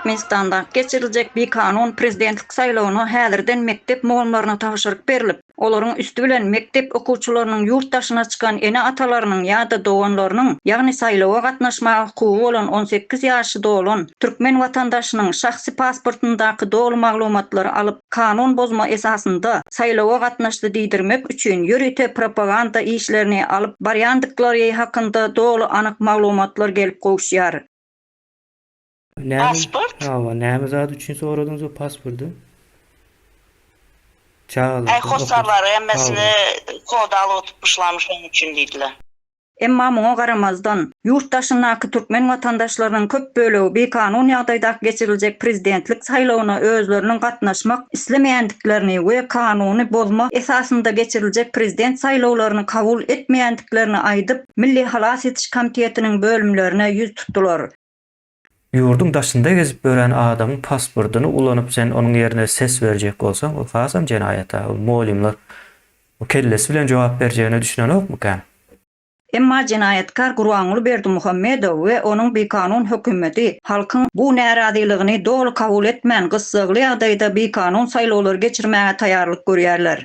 Türkmenistanda geçiriljek bir kanun prezidentlik saýlawyna häzirden mektep mugamlaryna tapşyryk berilip, olaryň üstü bilen mektep okuwçylarynyň ýurtdaşyna çykan ene atalarynyň ýa-da doganlarynyň, ýagny saýlawa gatnaşmaga hukugy bolan 18 ýaşy dolan türkmen watandaşynyň şahsy pasportyndaky dogry maglumatlary alyp kanun bozma esasynda saýlawa gatnaşdy diýdirmek üçin ýörite propaganda işlerini alyp barýandyklary hakynda dogry anyk maglumatlar gelip gowşýar. Pasport? Näme zat üçin soradyňyz o pasportu? Çağlı. Hostarlary emmesini kod alyp otupmuşlarmış onun üçin diýdiler. Emma muňa garamazdan ýurtdaşynaky türkmen watandaşlarynyň köp bölegi bir kanun ýagdaýda geçiriljek prezidentlik saýlawyna özleriniň gatnaşmak islemeýändiklerini we kanuny bozma esasynda geçiriljek prezident saýlawlaryny kabul etmeýändiklerini aýdyp Milli Halas etiş komitetiniň bölümlerine ýüz tutdular. Ýurdun daşynda gezip gören adamyň pasportuny ulanyp sen onuň ýerine ses berjek bolsaň, o hasam jenaýata. Molimler o kellesi bilen jogap berjegine düşünen okmy kan? Emma jenaýatkar Gurbanuly Berdimuhammedow we onuň bir kanun hökümeti halkyň bu näraziligini dogry kabul etmän gyssygly ýagdaýda bir kanun saýlawlary geçirmäge taýýarlyk görýärler.